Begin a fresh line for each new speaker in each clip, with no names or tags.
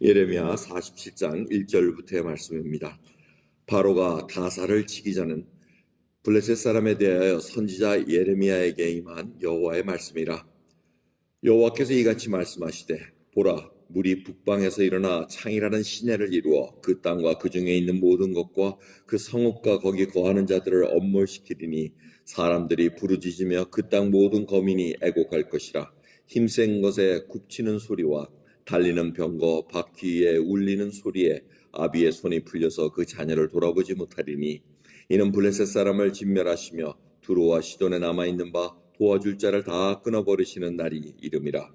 예레미야 47장 1절부터의 말씀입니다. 바로가 가사를 치기 전은 블레셋 사람에 대하여 선지자 예레미야에게 임한 여호와의 말씀이라. 여호와께서 이같이 말씀하시되, 보라, 물이 북방에서 일어나 창이라는 시내를 이루어 그 땅과 그 중에 있는 모든 것과 그 성읍과 거기 거하는 자들을 엄몰시키리니 사람들이 부르짖으며 그 땅 모든 거민이 애곡할 것이라. 힘센 것에 굽치는 소리와 달리는 병거 바퀴에 울리는 소리에 아비의 손이 풀려서 그 자녀를 돌아보지 못하리니 이는 블레셋 사람을 진멸하시며 두로와 시돈에 남아있는 바 도와줄 자를 다 끊어버리시는 날이 이름이라.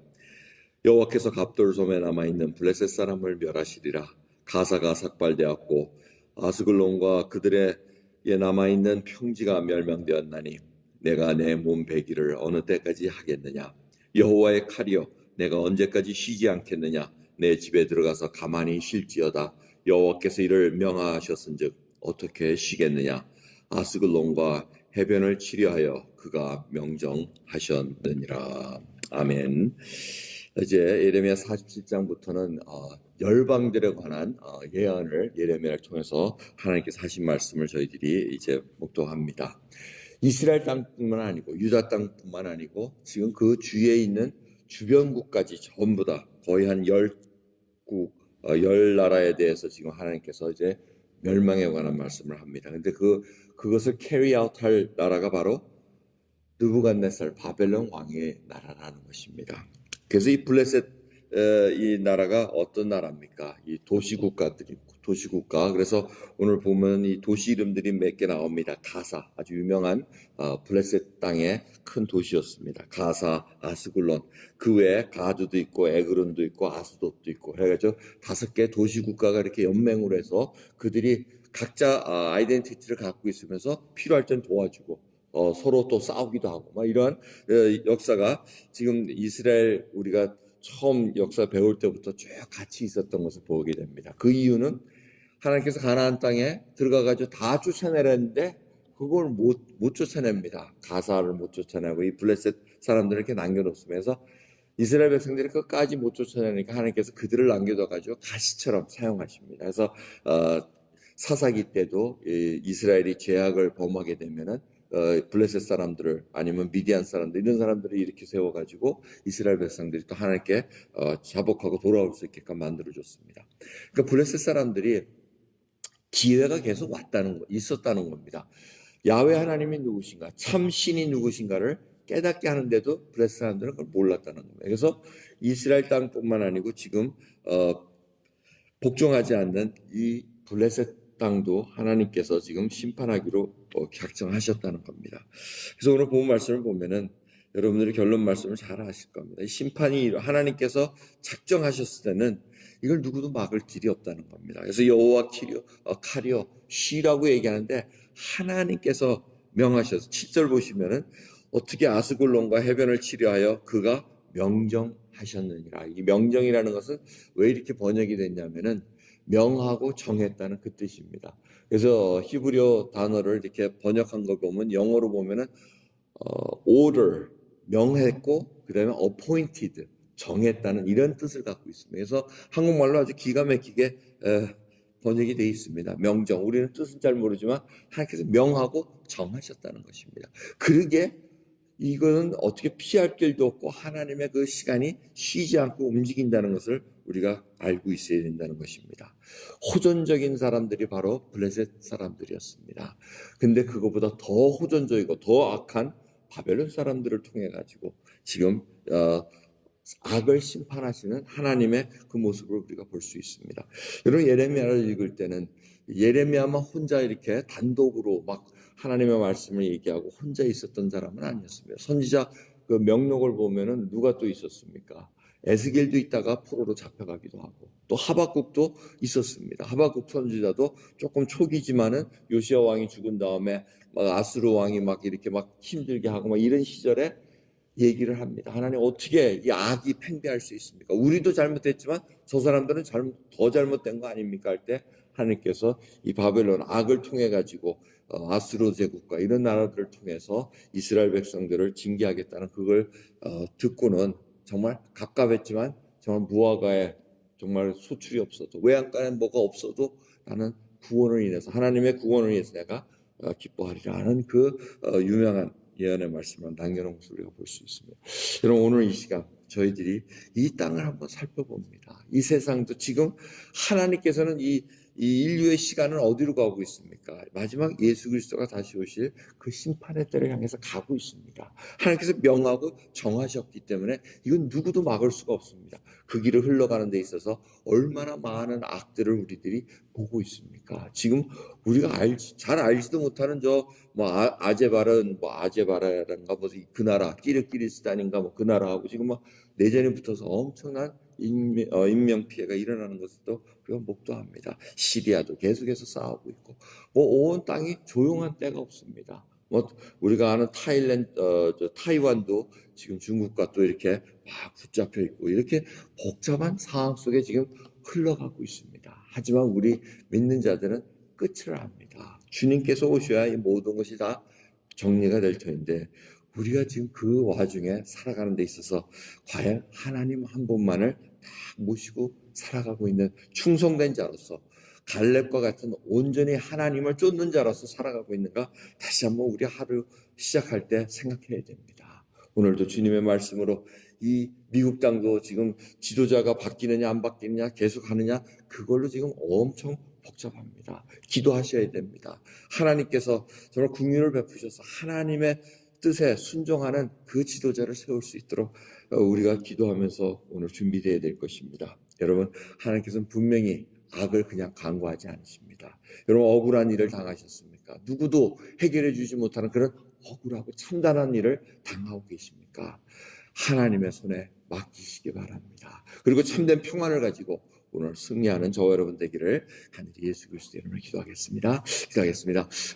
여호와께서 갑돌섬에 남아있는 블레셋 사람을 멸하시리라. 가사가 삭발되었고 아스글론과 그들의 남아있는 평지가 멸망되었나니 내가 내 몸 배기를 어느 때까지 하겠느냐. 여호와의 칼이여, 내가 언제까지 쉬지 않겠느냐. 내 집에 들어가서 가만히 쉴지어다. 여호와께서 이를 명하셨은즉 어떻게 쉬겠느냐. 아스글론과 해변을 치려하여 그가 명정하셨느니라. 아멘. 이제 예레미야 47장부터는 열방들에 관한 예언을 예레미야를 통해서 하나님께서 하신 말씀을 저희들이 이제 목도합니다. 이스라엘 땅뿐만 아니고 유다 땅뿐만 아니고 지금 그 주위에 있는 주변국까지 전부 다 거의 한 10국, 10나라에 대해서 지금 하나님께서 이제 멸망에 관한 말씀을 합니다. 근데 그것을 캐리 아웃 할 나라가 바로 느부갓네살 바벨론 왕의 나라라는 것입니다. 그래서 이 블레셋 이 나라가 어떤 나라입니까? 이 도시국가. 그래서 오늘 보면 이 도시 이름들이 몇 개 나옵니다. 가사, 아주 유명한 블레셋 땅의 큰 도시였습니다. 가사, 아스글론, 그 외에 가드도 있고 에그론도 있고 아스돗도 있고 해가지고 5개 도시국가가 이렇게 연맹으로 해서 그들이 각자 아이덴티티를 갖고 있으면서 필요할 땐 도와주고 서로 또 싸우기도 하고 막 이러한 역사가 지금 이스라엘 우리가 처음 역사 배울 때부터 쭉 같이 있었던 것을 보게 됩니다. 그 이유는 하나님께서 가나안 땅에 들어가가지고 다 쫓아내렸는데 그걸 못 쫓아냅니다. 가사를 못 쫓아내고 이 블레셋 사람들을 이렇게 남겨놓으면서 이스라엘 백성들이 끝까지 못 쫓아내니까 하나님께서 그들을 남겨둬가지고 가시처럼 사용하십니다. 그래서 사사기 때도 이스라엘이 죄악을 범하게 되면은 블레셋 사람들을 아니면 미디안 사람들 이런 사람들을 이렇게 세워가지고 이스라엘 백성들이 또 하나님께 자복하고 돌아올 수 있게끔 만들어줬습니다. 그러니까 블레셋 사람들이 기회가 계속 있었다는 겁니다. 야훼 하나님이 누구신가, 참 신이 누구신가를 깨닫게 하는데도 블레셋 사람들은 그걸 몰랐다는 겁니다. 그래서 이스라엘 땅뿐만 아니고 지금 복종하지 않는 이 블레셋 땅도 하나님께서 지금 심판하기로 작정하셨다는 겁니다. 그래서 오늘 본 말씀을 보면은 여러분들이 결론 말씀을 잘 하실 겁니다. 심판이 하나님께서 작정하셨을 때는 이걸 누구도 막을 길이 없다는 겁니다. 그래서 여호와 칼이여 쉬라고 얘기하는데 하나님께서 명하셔서 7절 보시면은 어떻게 아스글론과 해변을 치려하여 그가 명정하셨느니라. 이 명정이라는 것은 왜 이렇게 번역이 됐냐면은 명하고 정했다는 그 뜻입니다. 그래서 히브리어 단어를 이렇게 번역한 거 보면 영어로 보면은 order 명했고 그다음에 appointed 정했다는 이런 뜻을 갖고 있습니다. 그래서 한국말로 아주 기가 막히게 번역이 되어 있습니다. 명정. 우리는 뜻은 잘 모르지만 하나님께서 명하고 정하셨다는 것입니다. 그러게 이거는 어떻게 피할 길도 없고 하나님의 그 시간이 쉬지 않고 움직인다는 것을 우리가 알고 있어야 된다는 것입니다. 호전적인 사람들이 바로 블레셋 사람들이었습니다. 근데 그거보다 더 호전적이고 더 악한 바벨론 사람들을 통해 가지고 지금 악을 심판하시는 하나님의 그 모습을 우리가 볼 수 있습니다. 여러분 예레미야를 읽을 때는 예레미야만 혼자 이렇게 단독으로 막 하나님의 말씀을 얘기하고 혼자 있었던 사람은 아니었습니다. 선지자 그 명록을 보면은 누가 또 있었습니까? 에스겔도 있다가 포로로 잡혀가기도 하고 또 하박국도 있었습니다. 하박국 선지자도 조금 초기지만은 요시야 왕이 죽은 다음에 막 아수르 왕이 막 이렇게 막 힘들게 하고 막 이런 시절에 얘기를 합니다. 하나님 어떻게 이 악이 팽배할 수 있습니까? 우리도 잘못했지만 저 사람들은 더 잘못된 거 아닙니까? 할 때 하나님께서 이 바벨론 악을 통해 가지고 아수르 제국과 이런 나라들을 통해서 이스라엘 백성들을 징계하겠다는 그걸 듣고는 정말 갑갑했지만 정말 무화과에 정말 소출이 없어도 외양간에 뭐가 없어도 나는 구원을 인해서 하나님의 구원을 인해서 내가 기뻐하리라 하는 그 유명한 예언의 말씀을 남겨놓은 것을 우리가 볼 수 있습니다. 여러분 오늘 이 시간 저희들이 이 땅을 한번 살펴봅니다. 이 세상도 지금 하나님께서는 이 인류의 시간은 어디로 가고 있습니까? 마지막 예수 그리스도가 다시 오실 그 심판의 때를 향해서 가고 있습니다. 하나님께서 명하고 정하셨기 때문에 이건 누구도 막을 수가 없습니다. 그 길을 흘러가는 데 있어서 얼마나 많은 악들을 우리들이 보고 있습니까? 지금 우리가 잘 알지도 못하는 아제바라란가 그 나라 끼르기스탄인가 그 나라하고 지금 내전이 붙어서 엄청난 인명 피해가 일어나는 것을 또 우리가 목도합니다. 시리아도 계속해서 싸우고 있고 온 땅이 조용한 때가 없습니다. 우리가 아는 타이완도 지금 중국과 또 이렇게 막 붙잡혀 있고 이렇게 복잡한 상황 속에 지금 흘러가고 있습니다. 하지만 우리 믿는 자들은 끝을 압니다. 주님께서 오셔야 이 모든 것이 다 정리가 될 터인데 우리가 지금 그 와중에 살아가는 데 있어서 과연 하나님 한 분만을 다 모시고 살아가고 있는 충성된 자로서 갈렙과 같은 온전히 하나님을 쫓는 자로서 살아가고 있는가 다시 한번 우리 하루 시작할 때 생각해야 됩니다. 오늘도 주님의 말씀으로 이 미국 땅도 지금 지도자가 바뀌느냐 안 바뀌느냐 계속 하느냐 그걸로 지금 엄청 복잡합니다. 기도하셔야 됩니다. 하나님께서 정말 긍휼을 베푸셔서 하나님의 뜻에 순종하는 그 지도자를 세울 수 있도록 우리가 기도하면서 오늘 준비되어야 될 것입니다. 여러분 하나님께서는 분명히 악을 그냥 간과하지 않으십니다. 여러분 억울한 일을 당하셨습니까? 누구도 해결해 주지 못하는 그런 억울하고 참담한 일을 당하고 계십니까? 하나님의 손에 맡기시기 바랍니다. 그리고 참된 평안을 가지고 오늘 승리하는 저와 여러분 되기를 하늘의 예수 그리스도 이름으로 기도하겠습니다.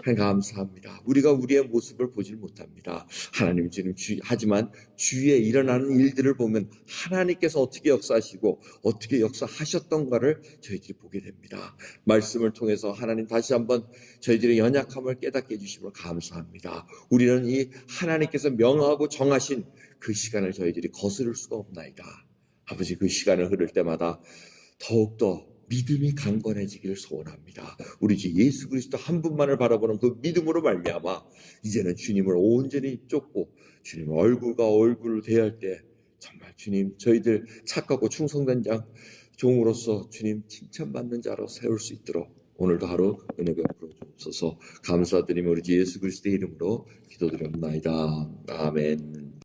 하나님 감사합니다. 우리가 우리의 모습을 보질 못합니다. 하나님 지금 하지만 주위에 일어나는 일들을 보면 하나님께서 어떻게 역사하시고 어떻게 역사하셨던가를 저희들이 보게 됩니다. 말씀을 통해서 하나님 다시 한번 저희들의 연약함을 깨닫게 해주심을 감사합니다. 우리는 이 하나님께서 명하고 정하신 그 시간을 저희들이 거스를 수가 없나이다. 아버지 그 시간을 흐를 때마다 더욱더 믿음이 강건해지기를 소원합니다. 우리 주 예수 그리스도 한 분만을 바라보는 그 믿음으로 말미암아 이제는 주님을 온전히 쫓고 주님을 얼굴과 얼굴을 대할 때 정말 주님 저희들 착하고 충성된 종으로서 주님 칭찬받는 자로 세울 수 있도록 오늘도 하루 은혜 베풀어 주옵소서. 감사드리며 우리 주 예수 그리스도의 이름으로 기도드립니다. 아멘.